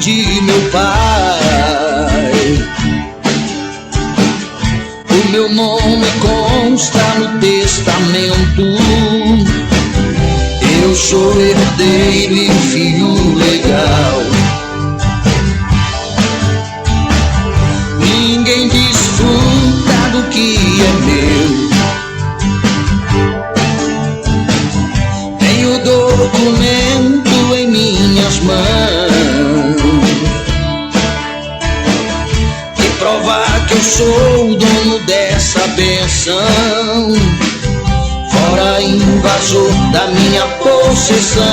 de meu Pai. O meu nome consta no testamento. Eu sou herdeiro e filho legal. Ninguém desfruta do que é meu. Tenho documento em minhas mãos que prova que eu sou o dono dessa benção. Fora invasor da minha possessão.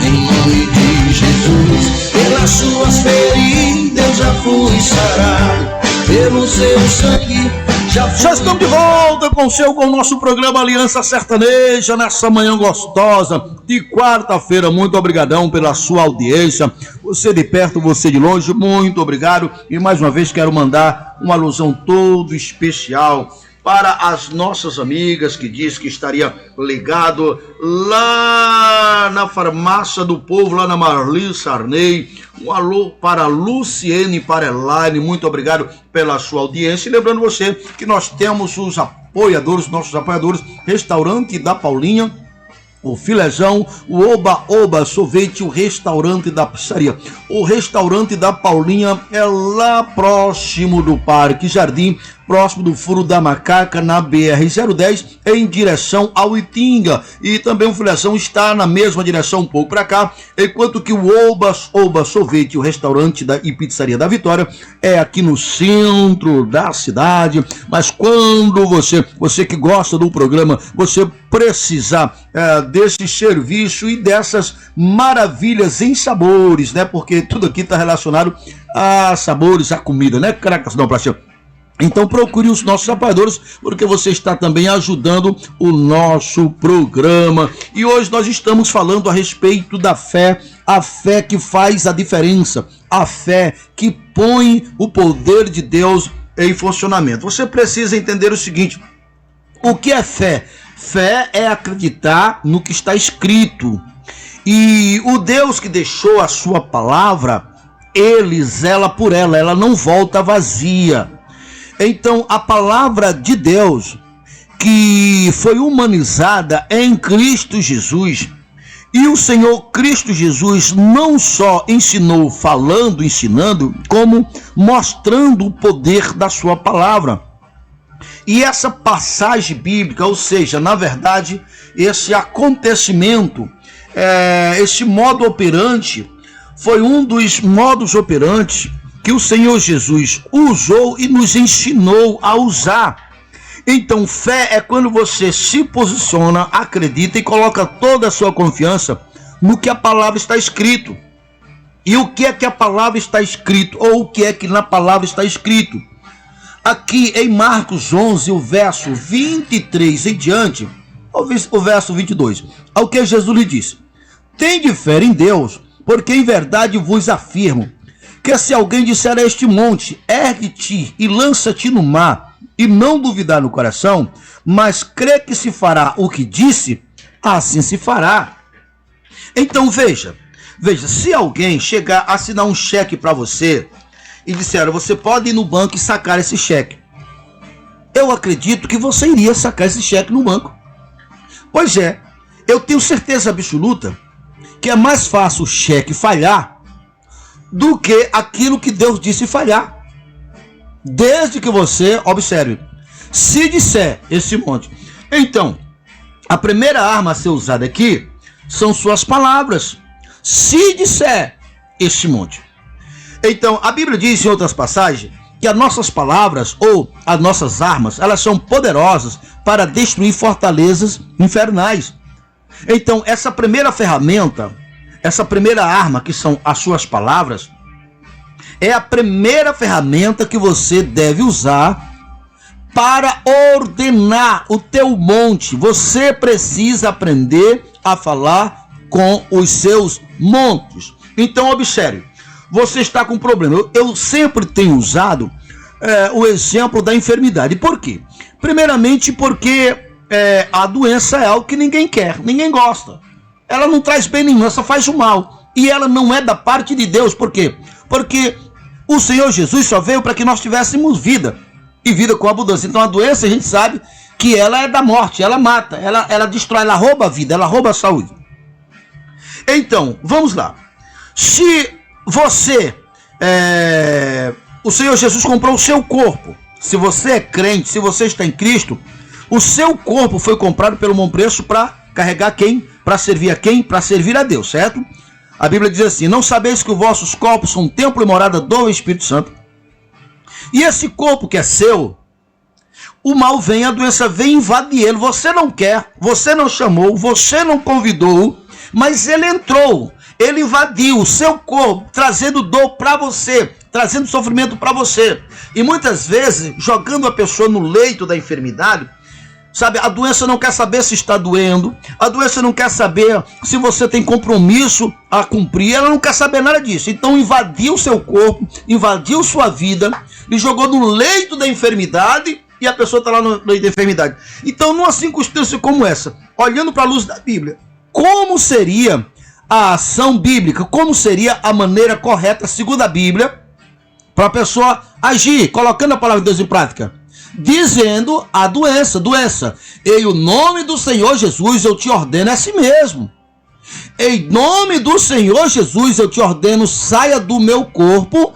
Em nome de Jesus, pelas suas feridas eu já fui sarado. Pelo seu sangue já estamos de volta com o nosso programa Aliança Sertaneja, nessa manhã gostosa de quarta-feira. Muito obrigadão pela sua audiência. Você de perto, você de longe, muito obrigado. E mais uma vez quero mandar uma alusão todo especial para as nossas amigas que diz que estaria ligado lá na Farmácia do Povo, lá na Marli Sarney. Um alô para Luciene e para Elaine, muito obrigado pela sua audiência. E lembrando você que nós temos os apoiadores, nossos apoiadores, Restaurante da Paulinha, o Filezão, o Oba Oba Sorvete, o Restaurante da Pizzaria. O Restaurante da Paulinha é lá próximo do Parque Jardim, próximo do Furo da Macaca, na BR-010, em direção ao Itinga. E também o Filezão está na mesma direção, um pouco para cá, enquanto que o Oba Oba Sorvete, o Restaurante e Pizzaria da Vitória, é aqui no centro da cidade. Mas quando você que gosta do programa, você precisar desse serviço e dessas maravilhas em sabores, né? Porque tudo aqui está relacionado a sabores, a comida, né? Caracas, não, Pratinha. Então procure os nossos apoiadores, porque você está também ajudando o nosso programa. E hoje nós estamos falando a respeito da fé, a fé que faz a diferença, a fé que põe o poder de Deus em funcionamento. Você precisa entender o seguinte: o que é fé? Fé é acreditar no que está escrito. E o Deus que deixou a sua palavra, ele zela por ela, ela não volta vazia. Então, a palavra de Deus, que foi humanizada em Cristo Jesus, e o Senhor Cristo Jesus não só ensinou falando, ensinando, como mostrando o poder da sua palavra. E essa passagem bíblica, ou seja, na verdade, esse acontecimento, esse modo operante, foi um dos modos operantes que o Senhor Jesus usou e nos ensinou a usar. Então, fé é quando você se posiciona, acredita e coloca toda a sua confiança no que a palavra está escrito. E o que é que a palavra está escrito? Ou o que é que na palavra está escrito? Aqui em Marcos 11, o verso 23 em diante, o verso 22, ao que Jesus lhe disse: tende fé em Deus, porque em verdade vos afirmo, que se alguém disser a este monte, ergue-te e lança-te no mar, e não duvidar no coração, mas crê que se fará o que disse, assim se fará. Então veja, se alguém chegar a assinar um cheque para você, e disser: você pode ir no banco e sacar esse cheque, eu acredito que você iria sacar esse cheque no banco. Pois é, eu tenho certeza absoluta que é mais fácil o cheque falhar do que aquilo que Deus disse falhar. Desde que você observe, se disser esse monte. Então, a primeira arma a ser usada aqui são suas palavras. Se disser este monte. Então, a Bíblia diz em outras passagens que as nossas palavras ou as nossas armas, elas são poderosas para destruir fortalezas infernais. Então, essa primeira ferramenta, essa primeira arma, que são as suas palavras, é a primeira ferramenta que você deve usar para ordenar o teu monte. Você precisa aprender a falar com os seus montes. Então, observe, você está com problema. Eu sempre tenho usado o exemplo da enfermidade. Por quê? Primeiramente porque a doença é algo que ninguém quer, ninguém gosta. Ela não traz bem nenhum, ela só faz o mal. e ela não é da parte de Deus. Por quê? Porque o Senhor Jesus só veio para que nós tivéssemos vida, e vida com abundância. Então a doença, a gente sabe que ela é da morte, ela mata, ela destrói, ela rouba a vida, ela rouba a saúde. Então, vamos lá. Se você, o Senhor Jesus comprou o seu corpo, se você é crente, se você está em Cristo, o seu corpo foi comprado pelo bom preço para carregar quem? Para servir a quem? Para servir a Deus, certo? A Bíblia diz assim: não sabeis que os vossos corpos são templo e morada do Espírito Santo? E esse corpo que é seu, o mal vem, a doença vem invadir ele. Você não quer, você não chamou, você não convidou, mas ele entrou, ele invadiu o seu corpo, trazendo dor para você, trazendo sofrimento para você. E muitas vezes, jogando a pessoa no leito da enfermidade, sabe, a doença não quer saber se está doendo, a doença não quer saber se você tem compromisso a cumprir, ela não quer saber nada disso. Então invadiu o seu corpo, invadiu sua vida, e jogou no leito da enfermidade, e a pessoa está lá no leito da enfermidade. Então, numa circunstância como essa, olhando para a luz da Bíblia, como seria a ação bíblica, como seria a maneira correta, segundo a Bíblia, para a pessoa agir, colocando a palavra de Deus em prática? Dizendo a doença, em o nome do Senhor Jesus eu te ordeno, é assim mesmo. Em nome do Senhor Jesus eu te ordeno, saia do meu corpo.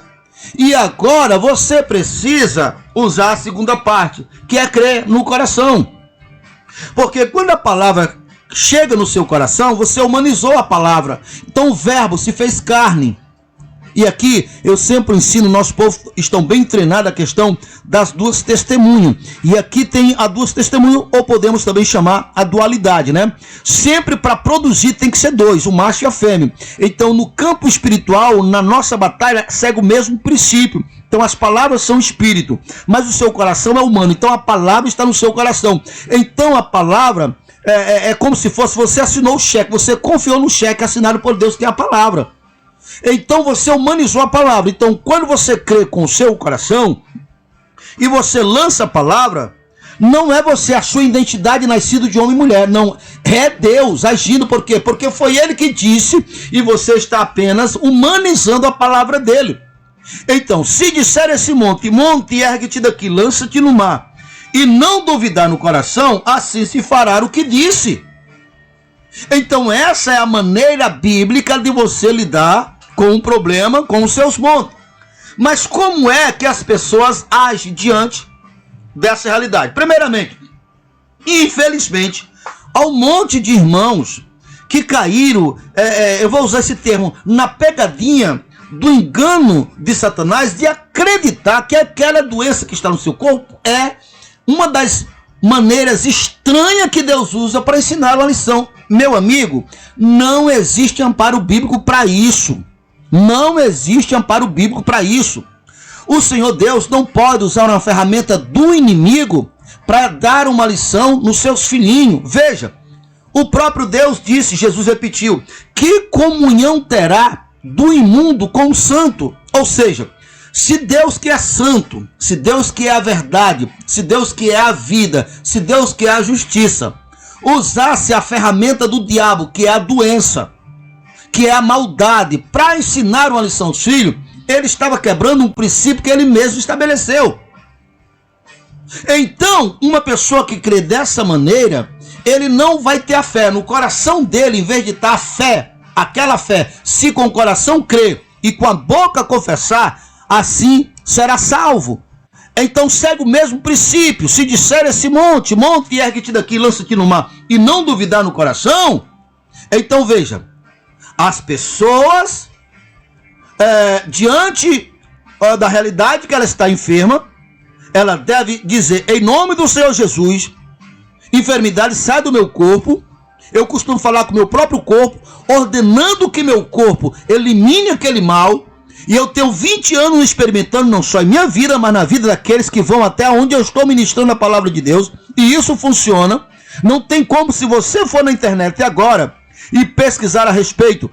E agora você precisa usar a segunda parte, que é crer no coração. Porque quando a palavra chega no seu coração, você humanizou a palavra. Então o verbo se fez carne. E aqui eu sempre ensino, nosso povo estão bem treinado a questão das duas testemunhas. E aqui tem a duas testemunhas, ou podemos também chamar a dualidade, né? Sempre para produzir tem que ser dois, o macho e a fêmea. Então no campo espiritual, na nossa batalha, segue o mesmo princípio. Então as palavras são espírito, mas o seu coração é humano. Então a palavra está no seu coração. Então a palavra é como se fosse, você assinou o cheque, você confiou no cheque assinado por Deus, que é a palavra. Então você humanizou a palavra. Então quando você crê com o seu coração e você lança a palavra, não é você a sua identidade nascido de homem e mulher, não, é Deus agindo. Por quê? Porque foi ele que disse, e você está apenas humanizando a palavra dele. Então, se disser esse monte, ergue-te daqui, lança-te no mar, e não duvidar no coração, assim se fará o que disse. Então essa é a maneira bíblica de você lidar com um problema, com os seus montes. Mas como é que as pessoas agem diante dessa realidade? Primeiramente, infelizmente, há um monte de irmãos que caíram, eu vou usar esse termo, na pegadinha do engano de Satanás, de acreditar que aquela doença que está no seu corpo é uma das maneiras estranhas que Deus usa para ensinar uma lição. Meu amigo, não existe amparo bíblico para isso. Não existe amparo bíblico para isso. O Senhor Deus não pode usar uma ferramenta do inimigo para dar uma lição nos seus filhinhos. Veja, o próprio Deus disse, Jesus repetiu, que comunhão terá do imundo com o santo? Ou seja, se Deus que é santo, se Deus que é a verdade, se Deus que é a vida, se Deus que é a justiça, usasse a ferramenta do diabo, que é a doença, que é a maldade, para ensinar uma lição aos filhos, ele estava quebrando um princípio que ele mesmo estabeleceu. Então, uma pessoa que crê dessa maneira, ele não vai ter a fé. No coração dele, em vez de estar a fé, aquela fé, se com o coração crer e com a boca confessar, assim será salvo. Então segue o mesmo princípio. Se disser esse monte, ergue-te daqui, lança-te no mar, e não duvidar no coração, então veja, as pessoas diante da realidade que ela está enferma, ela deve dizer, em nome do Senhor Jesus, enfermidade, sai do meu corpo. Eu costumo falar com o meu próprio corpo, ordenando que meu corpo elimine aquele mal. E eu tenho 20 anos experimentando, não só em minha vida, mas na vida daqueles que vão até onde eu estou ministrando a palavra de Deus. E isso funciona. Não tem como, se você for na internet agora e pesquisar a respeito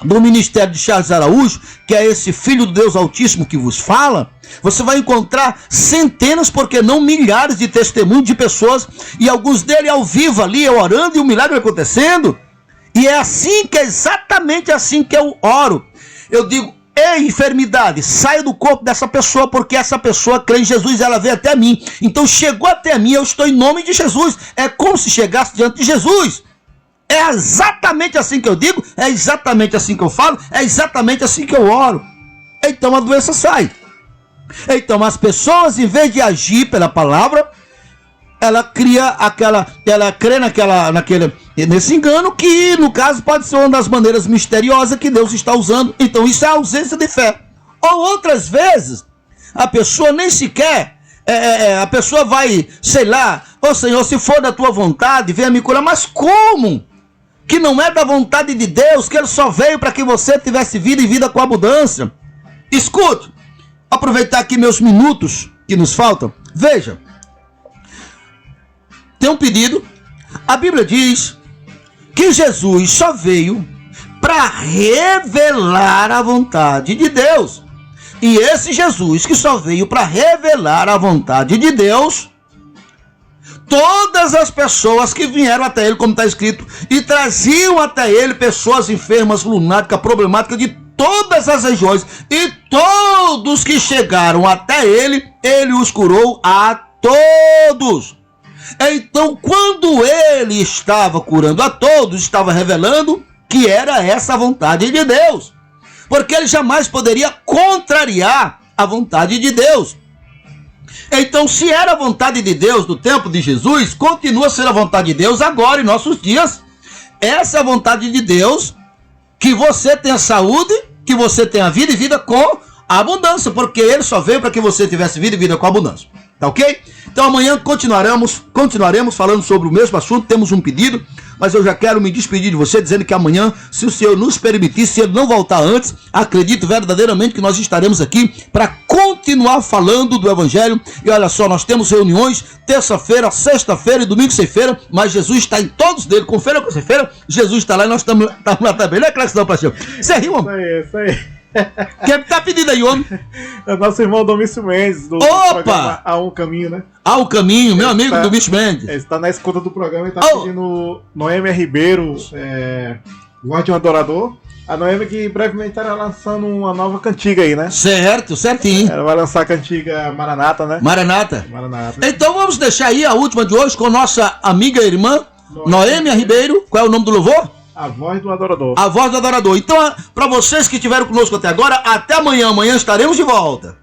do ministério de Charles Araújo, que é esse filho do Deus Altíssimo que vos fala, você vai encontrar centenas, porque não milhares de testemunhos de pessoas, e alguns deles ao vivo ali, orando, e o milagre acontecendo. E é assim que, é exatamente assim que eu oro. Eu digo: ei, enfermidade, saia do corpo dessa pessoa, porque essa pessoa crê em Jesus, ela veio até mim. Então chegou até mim, eu estou em nome de Jesus. É como se chegasse diante de Jesus. É exatamente assim que eu digo, é exatamente assim que eu falo, é exatamente assim que eu oro. Então a doença sai. Então as pessoas, em vez de agir pela palavra, ela crê nesse engano, que no caso pode ser uma das maneiras misteriosas que Deus está usando. Então isso é ausência de fé. Ou outras vezes, a pessoa nem sequer, a pessoa vai, sei lá: ô Senhor, se for da tua vontade, venha me curar. Mas como? Que não é da vontade de Deus, que Ele só veio para que você tivesse vida e vida com abundância. Escute, aproveitar aqui meus minutos que nos faltam. Veja, tem um pedido. A Bíblia diz que Jesus só veio para revelar a vontade de Deus. E esse Jesus que só veio para revelar a vontade de Deus, todas as pessoas que vieram até ele, como está escrito, e traziam até ele pessoas enfermas, lunáticas, problemáticas de todas as regiões, e todos que chegaram até ele, ele os curou a todos. Então, quando ele estava curando a todos, estava revelando que era essa a vontade de Deus, porque ele jamais poderia contrariar a vontade de Deus. Então, se era a vontade de Deus no tempo de Jesus, continua a ser a vontade de Deus agora, em nossos dias. Essa é a vontade de Deus, que você tenha saúde, que você tenha vida e vida com abundância, porque Ele só veio para que você tivesse vida e vida com abundância. Tá ok? Então amanhã continuaremos falando sobre o mesmo assunto. Temos um pedido, mas eu já quero me despedir de você, dizendo que amanhã, se o Senhor nos permitir, se Ele não voltar antes, acredito verdadeiramente que nós estaremos aqui para continuar falando do Evangelho. E olha só, nós temos reuniões terça-feira, sexta-feira e domingo sem-feira, mas Jesus está em todos deles. Com feira ou com sem-feira, Jesus está lá e nós estamos lá também. Não é claro que não, pastor? Você riu, homem? Isso aí. Quem tá pedindo aí, homem? É o nosso irmão Domício Mendes, do programa Há um Caminho, né? Há um Caminho, meu amigo Domício Mendes. Ele está na escuta do programa e está pedindo Noêmia Ribeiro, Voz de um Adorador. A Noêmia que brevemente estará lançando uma nova cantiga aí, né? Certo, certinho. Ela vai lançar a cantiga Maranata, né? Maranata. Então vamos deixar aí a última de hoje com nossa amiga e irmã Noêmia Ribeiro. Qual é o nome do louvor? A Voz do Adorador. A Voz do Adorador. Então, para vocês que estiveram conosco até agora, até amanhã. Amanhã estaremos de volta.